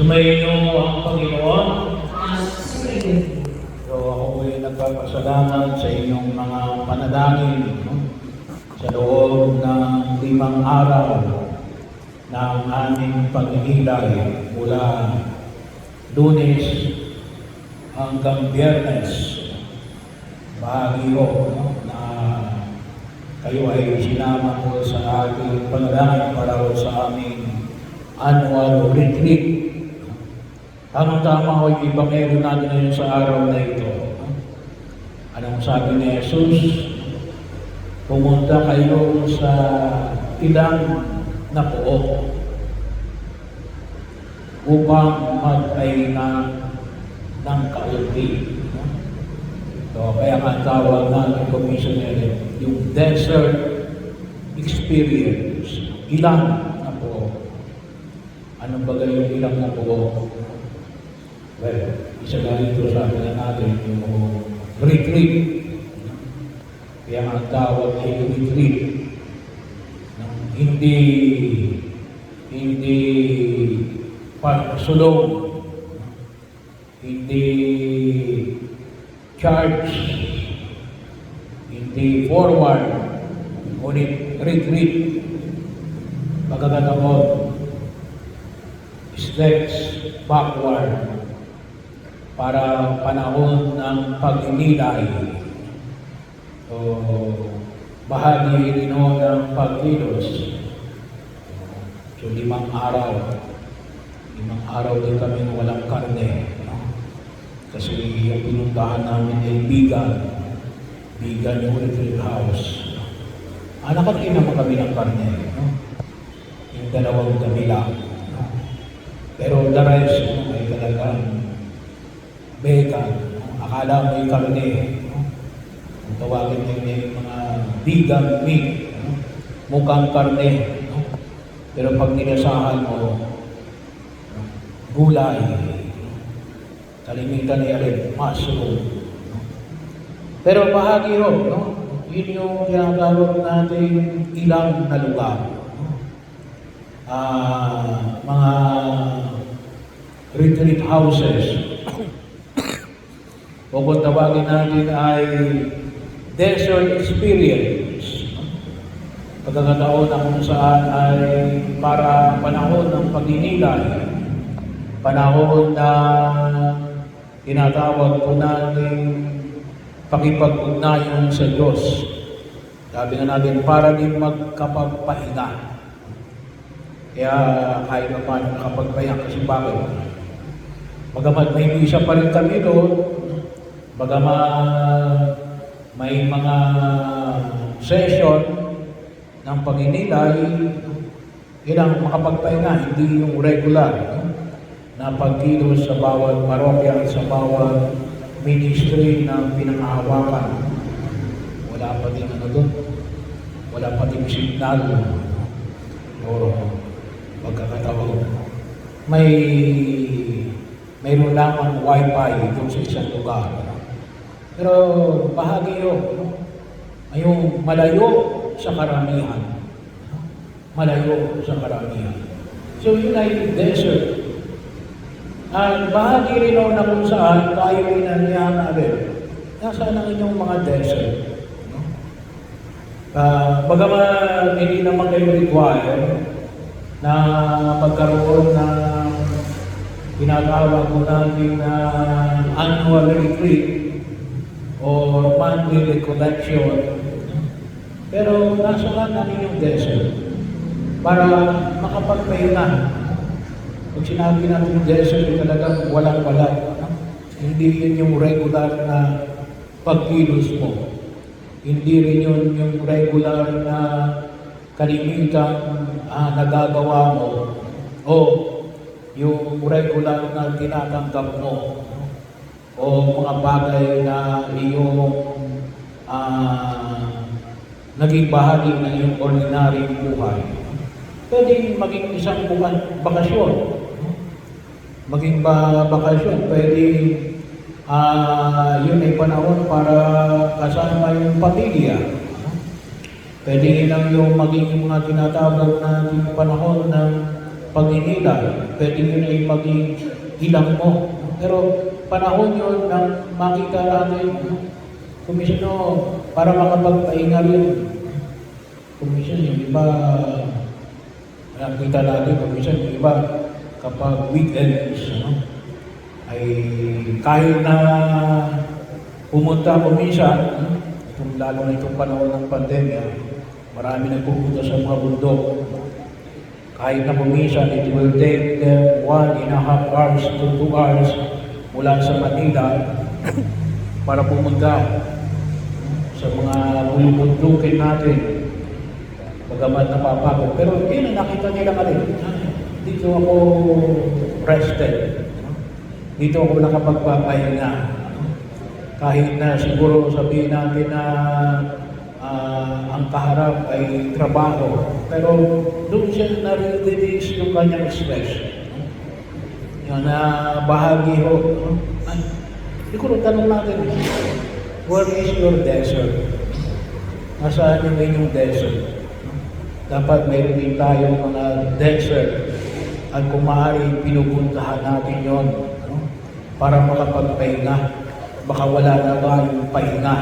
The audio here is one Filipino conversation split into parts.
Sumainyo ang Panginoon. So ako ay nagpapasalamat sa inyong mga panalangin sa loob ng 5 araw ng aming paghihilay mula Lunes hanggang Biyernes. Bahagi ko na kayo ay sinama ko sa ating panalangin para sa aming annual retreat. Tamang-tama ko yung ibangero natin ngayon sa araw na ito. Anong sabi ni Jesus? Pumunta kayo sa ilang na pook upang mag-ainan ng kaunti. So, kaya nga tawag na ng commissioner yung desert experience. Ilang na pook. Anong bagay yung ilang na pook? Well, isa na ito sabi na natin yung retreat. Kaya ang tawag ay retreat. Hindi pagsulong, hindi charge, hindi forward, ngunit retreat. Pagkakataon, steps backward. Para panahon ng pag-inilay. So, bahagi rin ng pagkilos. So, 5 araw. 5 araw din kami walang karne. Kasi yung pinuntahan namin ay vegan yung retreat house. Nakakain naman kami ng karne. Yung 2 gabi lang. Pero the rest ay talagang vegan, akala may karne, kung tawagin nyo yung mga vegan meat, mukhang karne, pero pag nilasahan mo, gulay, kalimitan niya rin, mushroom. Pero bahagi ho, yun yung tinatawag natin ilang na lugar. Mga retreat houses, o kung tawagin natin ay desert experience. Pagkakataon na kung saan ay para panahon ng pag-inilay, panahon na tinatawag po natin pakipag-ugnayan sa Diyos. Sabi nga natin, para din magkapagpahinga. Kaya kahit na paano nakapagpahinga kasi bakit? Bagamat may isa pa rin kami doon, bagamat may mga session ng pag-inilay, ilang makapagpahinga, hindi yung regular na pagkilos sa bawat parokya, sa bawat ministry na pinangahawakan. Wala pa din doon, wala pa din signal o pagkakataon. Mayroon lamang wifi doon sa isang lugar. Pero bahagi yun, yung malayo sa karamihan. Malayo sa karamihan. So yun ay desert. At bahagi rin na kung saan tayo rin nangyayari. Nasaan ang inyong mga desert? Bagaman hindi naman kayo require na magkaroon ng tinatawag mo natin na annual retreat or monthly recollection. Pero nasaan na ninyong desert para makapagpahinga. Pag sinabi natin desert, talagang walang-wala. Hindi yun yung regular na pagkilos mo. Hindi rin yun yung regular na kalimitan nagagawa mo. O yung regular na tinatanggap mo. O mga bagay na iyong naging bahagi ng iyong ordinary buhay. Pwede maging isang bakasyon. Maging bakasyon. Pwede yun ay panahon para kasama yung pamilya. Pwede lang yung maging mga tinatawag na panahon ng paghinila, pwede yun ay maging ilang mo. Pero panahon yun na makita natin, komisyon, para makapagpahinga rin. Komisyon, yung iba, nakita natin, komisyon, yung iba, kapag weekends, ay kahit na pumunta komisyon, lalo na itong panahon ng pandemya, marami nagpupunta sa mga bundok. Kahit na kumisan, it will take them 1.5 hours to 2 hours mula sa Manila para pumunta sa mga bulubundukin natin. Bagamat napapagod. Pero yun ang nakita nila ka rin. Dito ako rested. Dito ako nakapagpapahinga. Kahit na siguro sabihin natin na ang kaharap ay trabaho. Pero doon siya na-release yung kanyang stress. Yung bahagi ho. Siguro tanong natin, where is your desert? Nasaan yung inyong desert? Dapat mayroon din tayong mga desert at kung maaari pinupuntahan natin yon para makapagpahinga. Baka wala na tayong pahinga.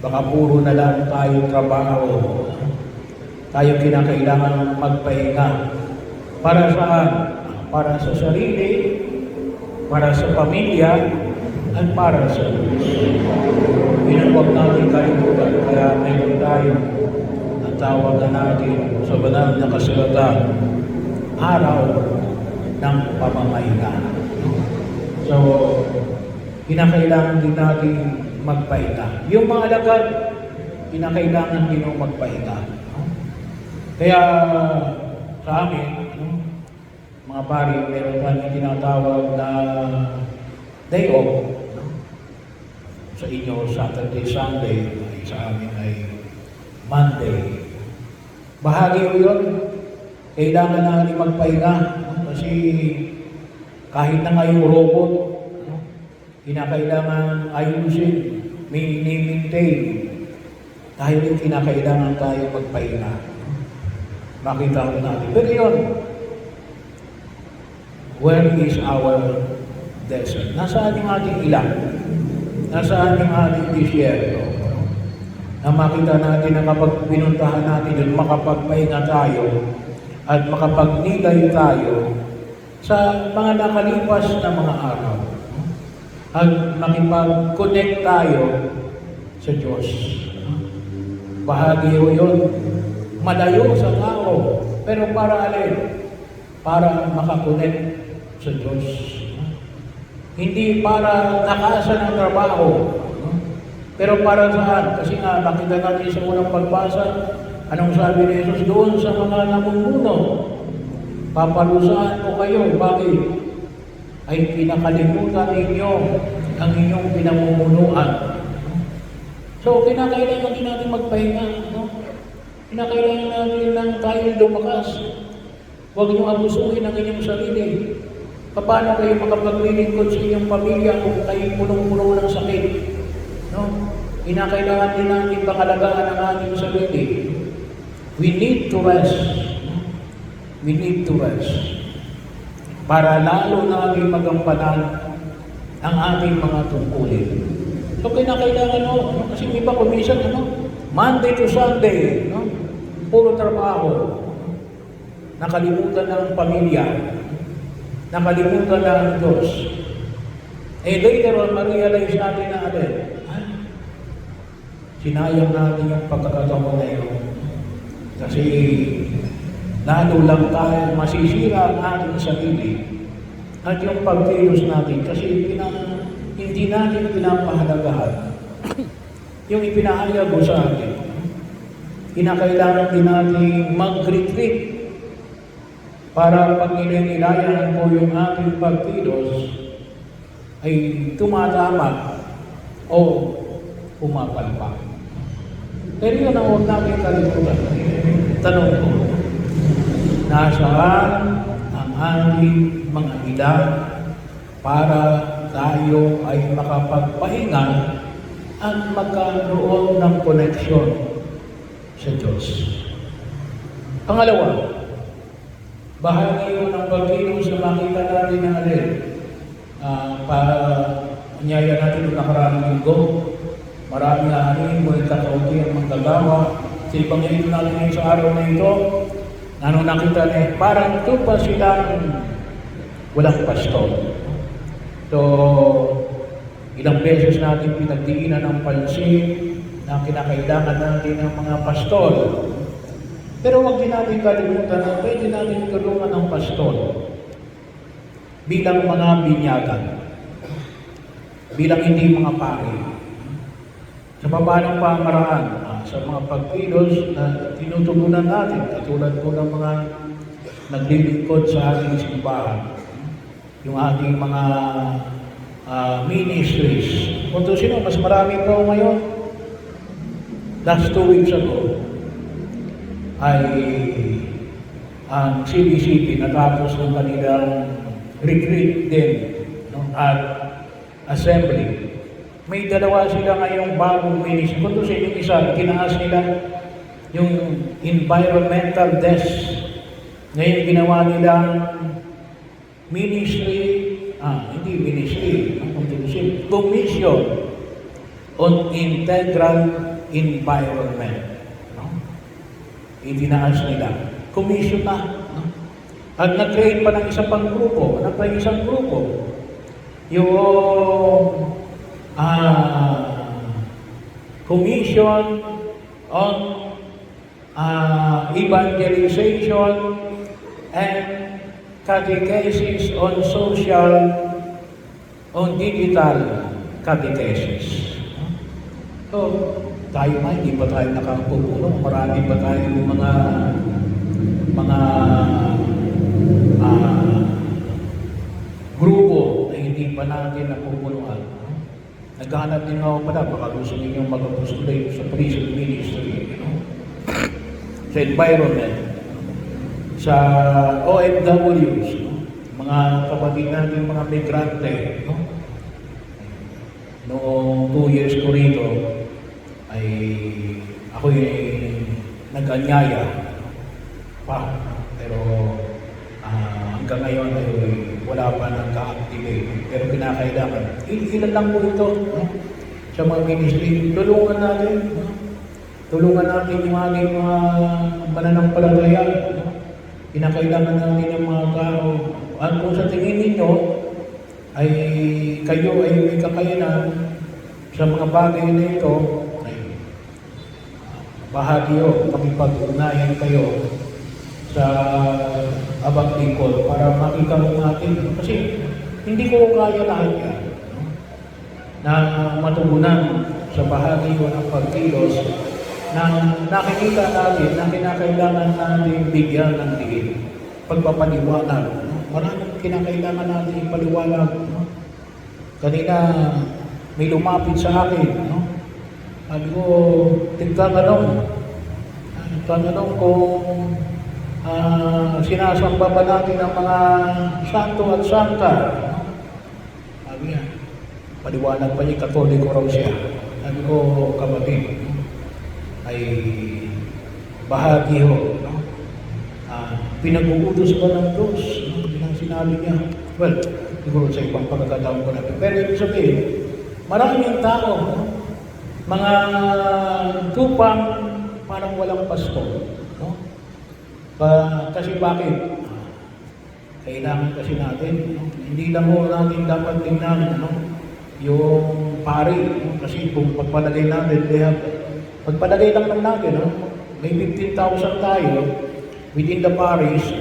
Baka puro na lang tayo trabaho. Tayo kinakailangan magpahinga. Para saan? Para sa sarili, para sa pamilya, at para sa Diyos. Yun ang huwag natin kalimutan. Kaya mayroon tayo ang tawag na natin sa banal na kasulatan, araw ng pamamahinga. So, kinakailangan din natin magpahinga. Yung mga alagad, kinakailangan din magpahinga. Kaya sa amin, mga pari, meron tayong tinatawag na day off. Sa inyo, Saturday, Sunday, sa amin ay Monday. Bahagi ko yun. Kailangan natin magpahinga. Kasi kahit na ngayong robot, kinakailangan ayusin, maintain. Dahil yung kinakailangan tayo magpahinga. Makita ko natin. Pero yun, where is our desert? Nasaan yung ating ilang? Nasaan yung ating disyerto? Na makita natin na kapag pinuntahan natin yun, makapagpahinga tayo at makapagnilay tayo sa mga nakalipas na mga araw. At makipag-connect tayo sa Diyos. Bahagi ko yun. Malayo sa tao. Pero para alin? Para makakonect sa Diyos. Hindi para nakasan ang trabaho. Pero para saan? Kasi nga, nakita natin sa unang pagbasa, anong sabi ni Jesus doon sa mga namumuno? Papalusaan ko kayo. Bakit? Ay pinakalimutan ninyo ang inyong pinamumunuan. So, kinakailangan din natin magpahinga. Kinakailangan natin lang tayo lumakas. Huwag niyo abusuhin ang inyong sarili. Paano kayo makapaglilingkod sa inyong pamilya kung kayo punong-puno ng sakit? Kinakailangan din natin pangalagaan ang ating sarili. We need to rest. We need to rest. Para lalo natin magampanan ang ating mga tungkulin. So, kinakailangan kasi may iba kumisan, Monday to Sunday, puro trabaho. Nakalimutan ng pamilya. Nakalimutan na ang Diyos. Later on, ma-realize natin na sinayang natin yung pagkakataon na yun. Kasi lalo lang tayo masisira ang ating sarili at yung pagkilos natin kasi hindi natin pinapahalagahan yung ipinahayag mo sa atin. Kinakailangan din natin mag-retreat para pag nilinilayan mo yung ating pagkilos ay tumatama o pumapalpak. Pero yun ang huwag natin kalimutan. Tanong ko, nasaan ang ating mga ilang para tayo ay makapagpahinga at magkaroon ng koneksyon sa Diyos? Pangalawa, bahagi yun ng pagkilos na makita natin na alin. Anyaya natin noong nakaraang linggo. Marami na ngunit kakaunti ang manggagawa. Sa ibang ito natin ngayon sa araw na ito, ano nakita niya, parang ito pa silang walang pastor. So, ilang beses natin pinagdiinan ng pansin na kinakailangan natin ng mga pastor. Pero huwag din natin kalimutan na pwede natin tulungan ng pastor bilang mga binyagan, bilang hindi mga pari. Sa paanong pamaraan, sa mga pagkilos na tinutugunan natin, katulad po ng mga naglilingkod sa ating simbahan, yung ating mga ministries. Kung sino, mas marami po ngayon. Last 2 weeks ago, ay ang CBCP natapos ng kanilang retreat din at assembly. May dalawa sila ngayong bagong ministry. Kung sa yung isa, kinaas nila yung environmental desk. Ngayon ginawa nilang ministry, hindi ministry, Commission on Integral Environment. Itinaas nila. Commission na. At nag-create pa ng isang pang grupo. Ano pa yung isang grupo? Yung Commission on Evangelization and Catechesis on Digital Catechesis. So, tayo nga, hindi pa tayo nakapupulong. Marami pa tayo mga grupo na hindi pa natin napupulungan. Naghahanap din ako pala, baka gusto ninyong mag-apostolate sa prison ministry, sa environment, sa OFWs, mga kapatid natin, mga migrante. Noong 2 years ko rito, ay ako'y nag-anyaya pa. Pero hanggang ngayon ay wala pa nagka-activate. Pero kinakailangan. Ilan lang po ito sa mga ministry. Tulungan natin. Tulungan natin yung ating mga mananampalataya. Kinakailangan natin yung mga tao. At kung sa tingin ninyo, ay kayo ay may kakayanan sa mga bagay na ito, bahagi yun, makipag-ugnayan kayo sa abang lingkod para makita mo natin. Kasi hindi ko kaya lahat yan na matugunan sa bahagi ko ng pagkilos na nakikita natin na kinakailangan natin bigyan ng diin. Pagpapaliwanag. Maraming kinakailangan natin ipaliwanag. Kanina may lumapit sa akin. Sabi ko, tigtatanong kung sinasamba ba natin ang mga santo at santa. Sabi niya, paliwanag pa niya, Katoliko raw siya. Sabi ko, kapatid, ay bahagi ho. Pinag-uutos ba ng Diyos? Ang sinabi niya. Well, siguro sa ibang pagkakataon ko natin. Pero ibig sabihin, maraming tao, mga tupang parang walang pastor. Kasi bakit? Kailangan kasi natin. Hindi lang mo natin dapat tingnan yung pari. Kasi kung pagpalagay natin, pagpalagay lang natin, may 15,000 tayo within the parish,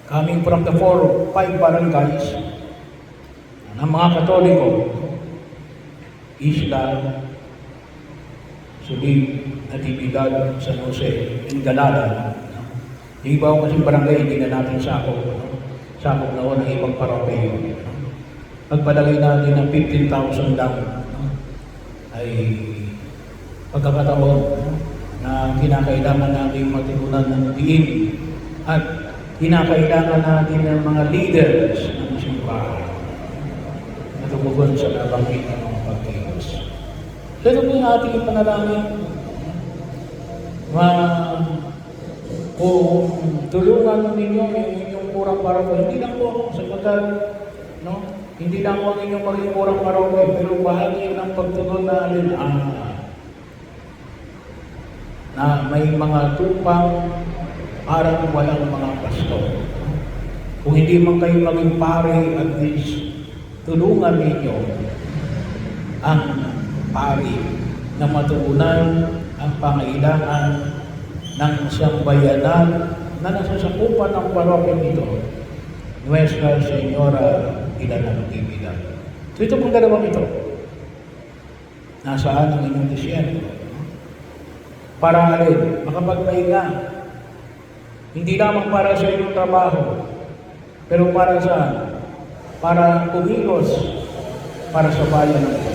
coming from the 5 barangays ng mga Katoliko, Isla, Sulig, Natividad, San Jose, Ingaladan. Yung iba kasi barangay, hindi na natin sakop. Sakop na ng ibang parokeyo. Pagpalagay natin ng 15,000 lang, ay pagkakataon na kinakailangan natin matigunan ng diin at kinakailangan natin ng mga leaders ng simbahan na tumugon sa nabanggit ng mga pagkilos. So ito po yung ating panalangin. kung tulungan ninyo yung inyong kurang paroko, hindi lang po ako sapagkat, no? Hindi lang po ang inyong maging kurang paroko, pero bahagi ng pagtugon natin, na may mga tupang parang walang mga pastor. Kung hindi man kayo maging pare, at least tulungan ninyo ang pare na matugunan ang pangailangan ng isang bayanan na nasasakupan ng parokya nito, Nuestra Señora de la Natividad. So ito pong dalawang ito. Nasaan ang inyong disyerto? Para alin, makapagpahinga. Hindi lamang para sa inyong trabaho, pero para sa kumilos, para sa bayan ng Diyos.